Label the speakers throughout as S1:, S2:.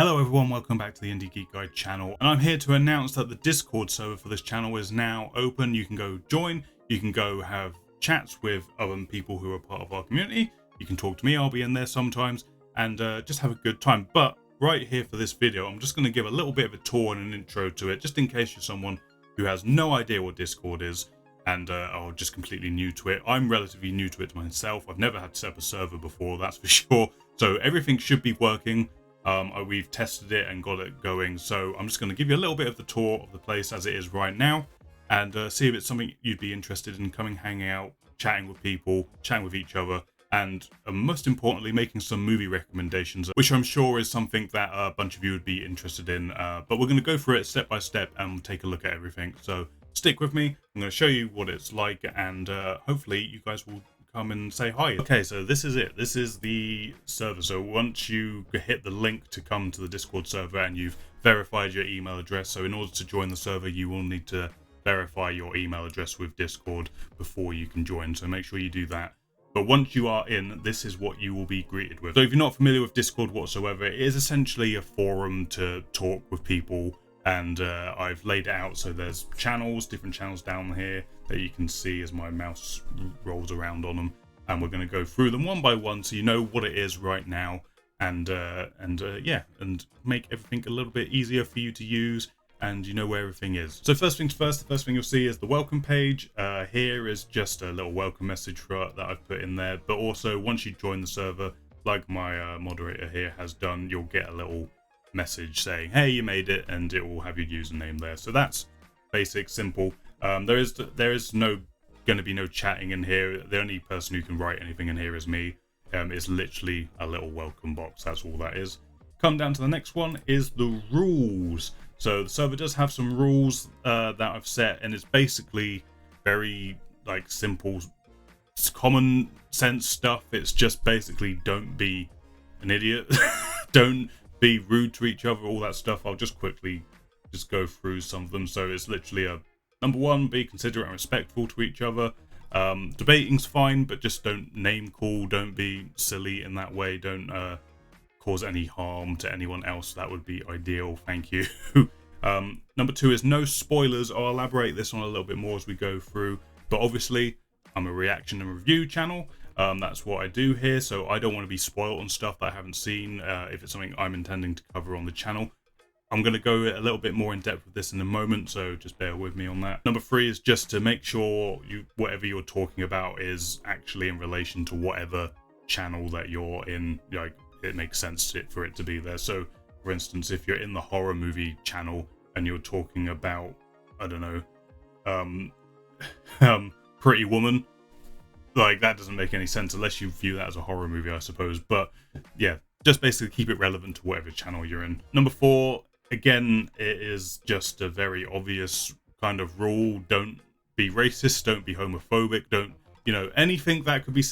S1: Hello everyone, welcome back to the IndieGeekGuy channel, and I'm here to announce that the Discord server for this channel is now open. You can go join, you can go have chats with other people who are part of our community, you can talk to me, I'll be in there sometimes, and just have a good time. But right here for this video, I'm just going to give a little bit of a tour and an intro to it, just in case you're someone who has no idea what Discord is, and are just completely new to it. I'm relatively new to it myself. I've never had to set up a server before, that's for sure, so everything should be working. We've tested it and got it going, so I'm just going to give you a little bit of the tour of the place as it is right now, and see if it's something you'd be interested in coming, hanging out, chatting with people, chatting with each other, and most importantly making some movie recommendations, which I'm sure is something that a bunch of you would be interested in. But we're going to go through it step by step and take a look at everything, so stick with me. I'm going to show you what it's like, and hopefully you guys will come and say hi. Okay, so this is it. This is the server. So once you hit the link to come to the Discord server and you've verified your email address, so in order to join the server you will need to verify your email address with Discord before you can join, so make sure you do that. But once you are in, this is what you will be greeted with. So if you're not familiar with Discord whatsoever, it is essentially a forum to talk with people, and I've laid it out so there's channels, different channels down here that you can see as my mouse rolls around on them, and we're going to go through them one by one so you know what it is right now, and yeah, and make everything a little bit easier for you to use, and you know where everything is. So first things first, the first thing you'll see is the welcome page. Here is just a little welcome message that I've put in there, but also once you join the server, like my moderator here has done, you'll get a little message saying, hey, you made it, and it will have your username there. So that's basic, simple. There is no going to be no chatting in here. The only person who can write anything in here is me. It's literally a little welcome box, that's all that is. Come down to the next one is the rules. So the server does have some rules that I've set, and it's basically very like simple, common sense stuff. It's just basically don't be an idiot, don't be rude to each other, all that stuff. I'll just quickly go through some of them. So it's literally a number one, be considerate and respectful to each other. Debating's fine, but just don't name call, don't be silly in that way, don't cause any harm to anyone else. That would be ideal, thank you. Number two is no spoilers. I'll elaborate this on a little bit more as we go through, but obviously I'm a reaction and review channel. That's what I do here, so I don't want to be spoiled on stuff that I haven't seen if it's something I'm intending to cover on the channel. I'm going to go a little bit more in depth with this in a moment, so just bear with me on that. Number three is just to make sure whatever you're talking about is actually in relation to whatever channel that you're in. Like, it makes sense for it to be there. So for instance, if you're in the horror movie channel and you're talking about, I don't know, Pretty Woman, like that doesn't make any sense unless you view that as a horror movie, I suppose. But yeah, just basically keep it relevant to whatever channel you're in. Number four, again, it is just a very obvious kind of rule. Don't be racist, don't be homophobic, don't, you know, anything that could be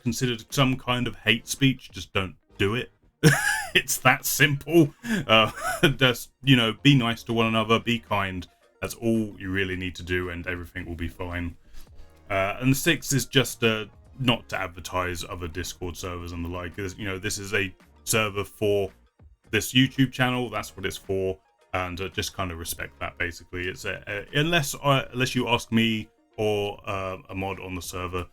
S1: considered some kind of hate speech, just don't do it. It's that simple. Just, you know, be nice to one another, be kind. That's all you really need to do, and everything will be fine. And the sixth is just not to advertise other Discord servers and the like. You know, this is a server for this YouTube channel, that's what it's for, and just kind of respect that. Basically, it's unless you ask me or a mod on the server,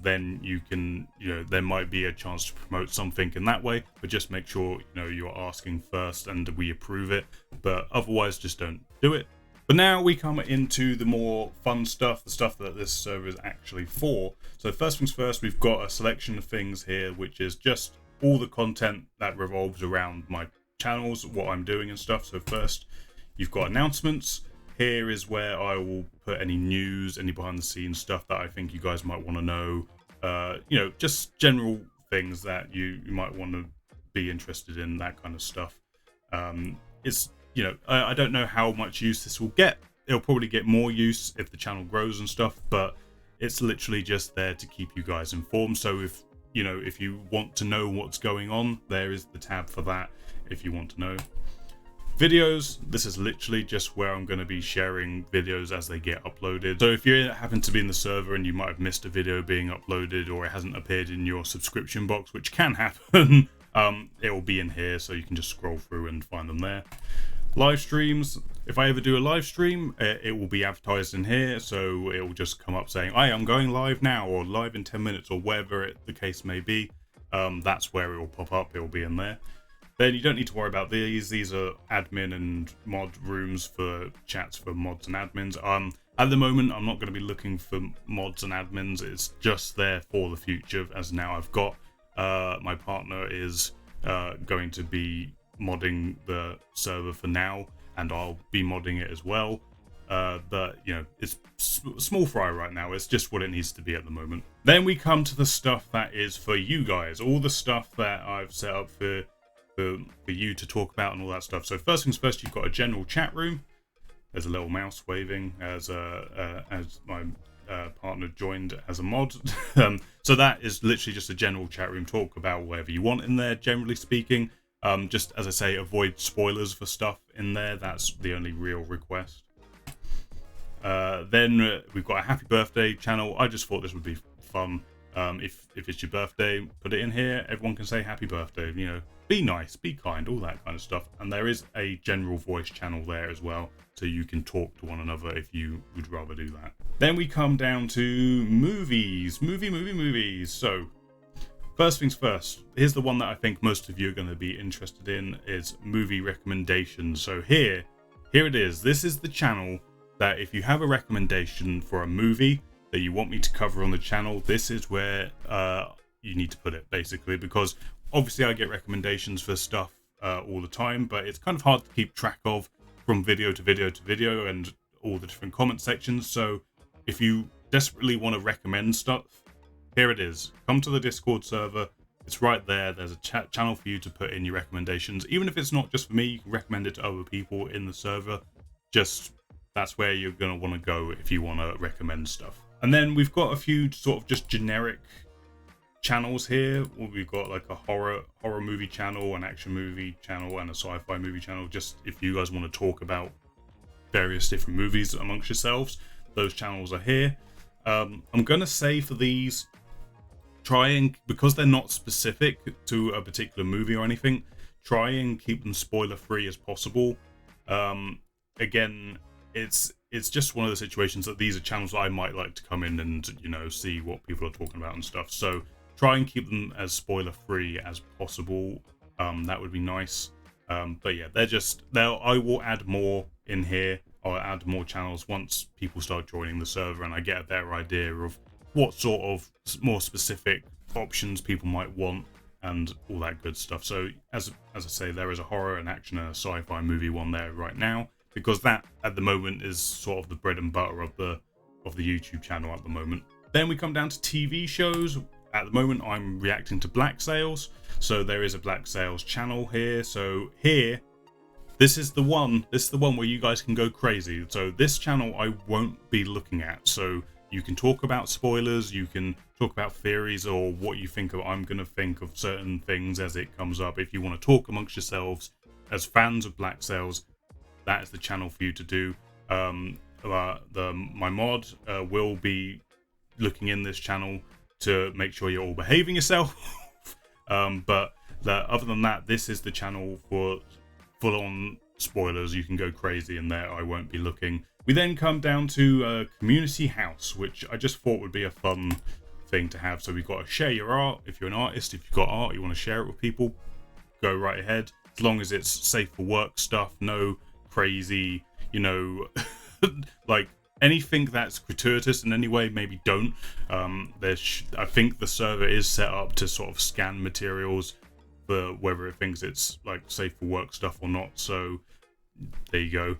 S1: then you can, you know, there might be a chance to promote something in that way, but just make sure, you know, you're asking first and we approve it, but otherwise just don't do it. But now we come into the more fun stuff, the stuff that this server is actually for. So first things first, we've got a selection of things here, which is just all the content that revolves around my channels, what I'm doing and stuff. So first, you've got announcements. Here is where I will put any news, any behind the scenes stuff that I think you guys might want to know. You know, just general things that you might want to be interested in, that kind of stuff. It's, you know, I don't know how much use this will get. It'll probably get more use if the channel grows and stuff, but it's literally just there to keep you guys informed. So if, you know, if you want to know what's going on, there is the tab for that if you want to know. Videos, this is literally just where I'm going to be sharing videos as they get uploaded. So if you happen to be in the server and you might have missed a video being uploaded, or it hasn't appeared in your subscription box, which can happen, It will be in here, so you can just scroll through and find them there. Live streams, if I ever do a live stream, it will be advertised in here, so it will just come up saying, "Hi, I'm going live now," or "live in 10 minutes," or whatever the case may be. That's where it will pop up. It will be in there. Then you don't need to worry about these. These are admin and mod rooms for chats for mods and admins. At the moment, I'm not going to be looking for mods and admins. It's just there for the future, as now I've got my partner is going to be modding the server for now, and I'll be modding it as well. But you know, it's small fry right now. It's just what it needs to be at the moment. Then we come to the stuff that is for you guys, all the stuff that I've set up for you to talk about and all that stuff. So first things first, you've got a general chat room. There's a little mouse waving as my partner joined as a mod. So that is literally just a general chat room. Talk about whatever you want in there, generally speaking. Just as I say, avoid spoilers for stuff in there. That's the only real request. Then we've got a happy birthday channel. I just thought this would be fun. If it's your birthday, put it in here. Everyone can say happy birthday. You know, be nice, be kind, all that kind of stuff. And there is a general voice channel there as well, so you can talk to one another if you would rather do that. Then we come down to movies. Movies. So first things first, here's the one that I think most of you are going to be interested in, is movie recommendations. So here it is. This is the channel that if you have a recommendation for a movie that you want me to cover on the channel, this is where you need to put it, basically, because obviously I get recommendations for stuff all the time, but it's kind of hard to keep track of from video to video to video and all the different comment sections. So if you desperately want to recommend stuff, here it is. Come to the Discord server. It's right there. There's a chat channel for you to put in your recommendations. Even if it's not just for me, you can recommend it to other people in the server. Just that's where you're going to want to go if you want to recommend stuff. And then we've got a few sort of just generic channels here. We've got like a horror movie channel, an action movie channel, and a sci-fi movie channel. Just if you guys want to talk about various different movies amongst yourselves, those channels are here. I'm gonna say for these, try and, because they're not specific to a particular movie or anything, try and keep them spoiler free as possible. Again, it's just one of the situations that these are channels that I might like to come in and, you know, see what people are talking about and stuff. So try and keep them as spoiler free as possible. That would be nice. But yeah, I will add more in here. I'll add more channels once people start joining the server and I get a better idea of what sort of more specific options people might want and all that good stuff. So as I say, there is a horror, an action, and a sci-fi movie one there right now, because that at the moment is sort of the bread and butter of the YouTube channel at the moment. Then we come down to TV shows. At the moment, I'm reacting to Black Sails, so there is a Black Sails channel here. So here, this is the one where you guys can go crazy. So this channel I won't be looking at. So you can talk about spoilers, you can talk about theories or what you think of. I'm going to think of certain things as it comes up. If you want to talk amongst yourselves as fans of Black Sails, that is the channel for you to do. My mod will be looking in this channel to make sure you're all behaving yourself. But other than that, this is the channel for full-on spoilers. You can go crazy in there. I won't be looking. We then come down to Community House, which I just thought would be a fun thing to have. So we've got to share your art. If you're an artist, if you've got art, you want to share it with people, go right ahead. As long as it's safe for work stuff, no crazy, you know, like anything that's gratuitous in any way, maybe don't. I think the server is set up to sort of scan materials for whether it thinks it's like safe for work stuff or not. So there you go.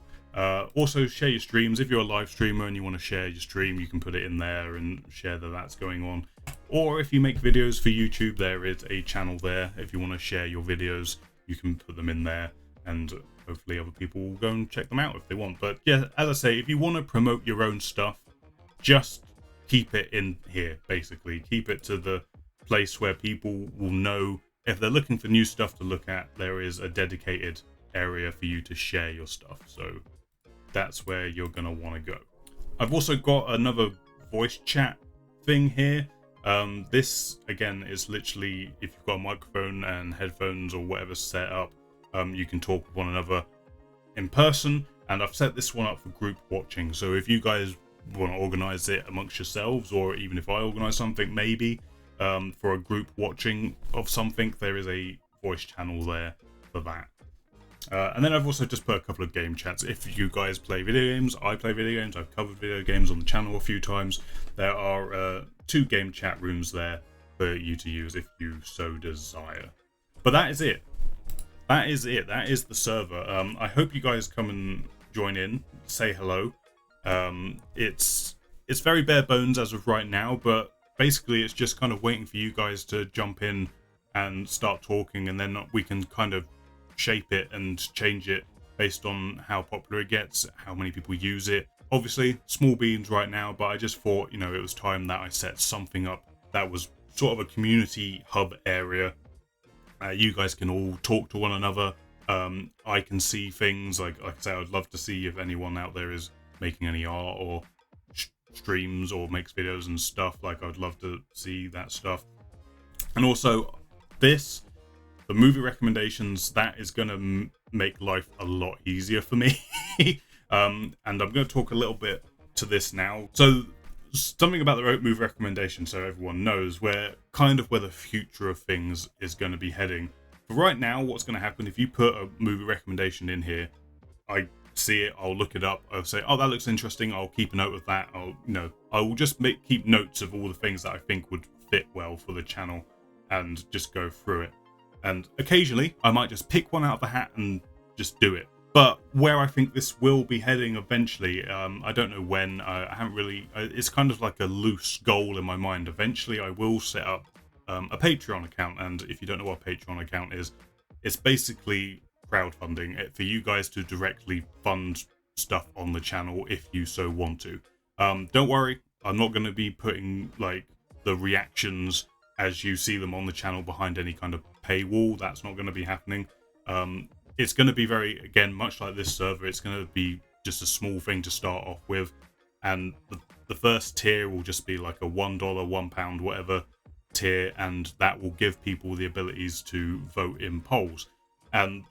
S1: Also share your streams. If you're a live streamer and you want to share your stream, you can put it in there and share that that's going on. Or if you make videos for YouTube, there is a channel there. If you want to share your videos, you can put them in there, and hopefully other people will go and check them out if they want. But yeah, as I say, if you want to promote your own stuff, just keep it in here, basically. Keep it to the place where people will know if they're looking for new stuff to look at, there is a dedicated area for you to share your stuff. So that's where you're going to want to go. I've also got another voice chat thing here. This again is literally if you've got a microphone and headphones or whatever set up, you can talk with one another in person. And I've set this one up for group watching. So if you guys want to organize it amongst yourselves, or even if I organize something, maybe for a group watching of something, there is a voice channel there for that. And then I've also just put a couple of game chats. If you guys play video games, I play video games, I've covered video games on the channel a few times. There are 2 game chat rooms there for you to use if you so desire. But that is it. That is it. That is the server. I hope you guys come and join in, say hello. It's very bare bones as of right now, but basically it's just kind of waiting for you guys to jump in and start talking, and then we can kind of shape it and change it based on how popular it gets, how many people use it. Obviously, small beans right now, but I just thought, it was time that I set something up that was sort of a community hub area. You guys can all talk to one another. I can see things like I say, I'd love to see if anyone out there is making any art or streams or makes videos and stuff. Like, I'd love to see that stuff. And also the movie recommendations, that is going to make life a lot easier for me. And I'm going to talk a little bit to this now. So something about the movie recommendation, so everyone knows where the future of things is going to be heading. But right now, what's going to happen if you put a movie recommendation in here, I see it, I'll look it up, I'll say, oh, that looks interesting, I'll keep a note of that. I will just keep notes of all the things that I think would fit well for the channel and just go through it. And occasionally I might just pick one out of the hat and just do it. But where I think this will be heading eventually, I don't know when. I haven't really. It's kind of like a loose goal in my mind. Eventually, I will set up a Patreon account. And if you don't know what a Patreon account is, it's basically crowdfunding for you guys to directly fund stuff on the channel if you so want to. Don't worry, I'm not going to be putting like the reactions as you see them on the channel behind any kind of paywall. That's not going to be happening. It's going to be very, again, much like this server, it's going to be just a small thing to start off with. And the first tier will just be like a $1, £1, whatever tier, and that will give people the abilities to vote in polls. And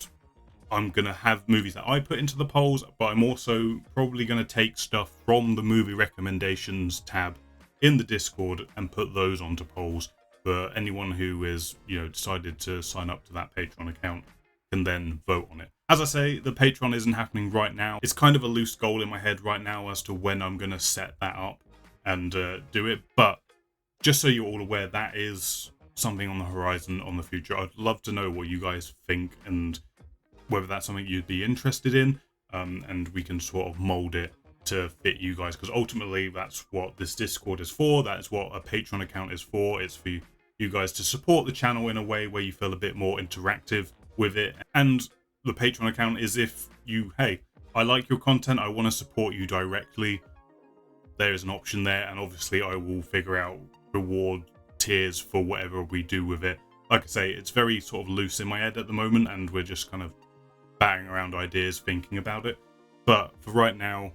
S1: I'm going to have movies that I put into the polls, but I'm also probably going to take stuff from the movie recommendations tab in the Discord and put those onto polls for anyone who is, decided to sign up to that Patreon account can then vote on it. As I say, the Patreon isn't happening right now. It's kind of a loose goal in my head right now as to when I'm going to set that up and do it. But just so you're all aware, that is something on the horizon on the future. I'd love to know what you guys think and whether that's something you'd be interested in, and we can sort of mold it to fit you guys, because ultimately that's what this Discord is for. That's what a Patreon account is for. It's for you guys to support the channel in a way where you feel a bit more interactive with it. And the Patreon account is if you, hey, I like your content, I want to support you directly, there is an option there, and obviously I will figure out reward tiers for whatever we do with it. Like I say, it's very sort of loose in my head at the moment, and we're just kind of batting around ideas, thinking about it. But for right now,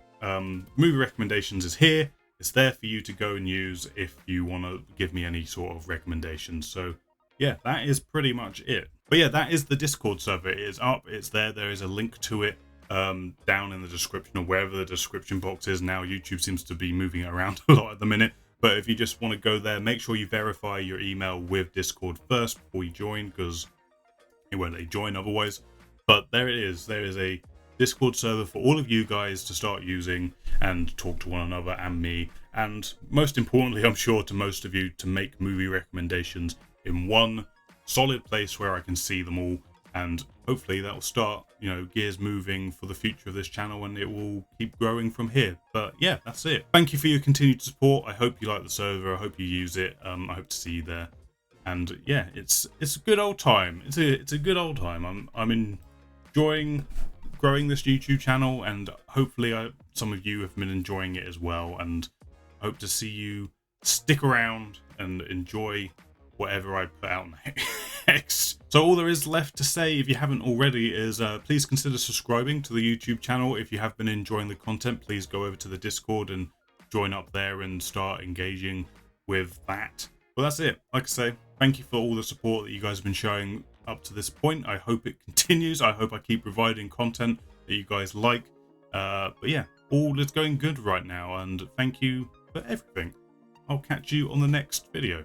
S1: movie recommendations is here. It's there for you to go and use if you want to give me any sort of recommendations. So yeah, that is pretty much it. But yeah, that is the Discord server. It is up, it's there. There is a link to it down in the description, or wherever the description box is now. YouTube seems to be moving it around a lot at the minute. But if you just want to go there, make sure you verify your email with Discord first before you join, because it won't let you join otherwise. But there it is. There is a Discord server for all of you guys to start using and talk to one another and me. And most importantly, I'm sure to most of you, to make movie recommendations in one solid place where I can see them all. And hopefully that will start, gears moving for the future of this channel, and it will keep growing from here. But yeah, that's it. Thank you for your continued support. I hope you like the server. I hope you use it. I hope to see you there. And yeah, it's a good old time. It's a good old time. I'm enjoying growing this YouTube channel, and hopefully some of you have been enjoying it as well. And I hope to see you stick around and enjoy whatever I put out next. So all there is left to say, if you haven't already, is please consider subscribing to the YouTube channel. If you have been enjoying the content, please go over to the Discord and join up there and start engaging with that. Well, that's it. Like I say, thank you for all the support that you guys have been showing up to this point. I hope it continues. I hope I keep providing content that you guys like. But yeah, all is going good right now, and thank you for everything. I'll catch you on the next video.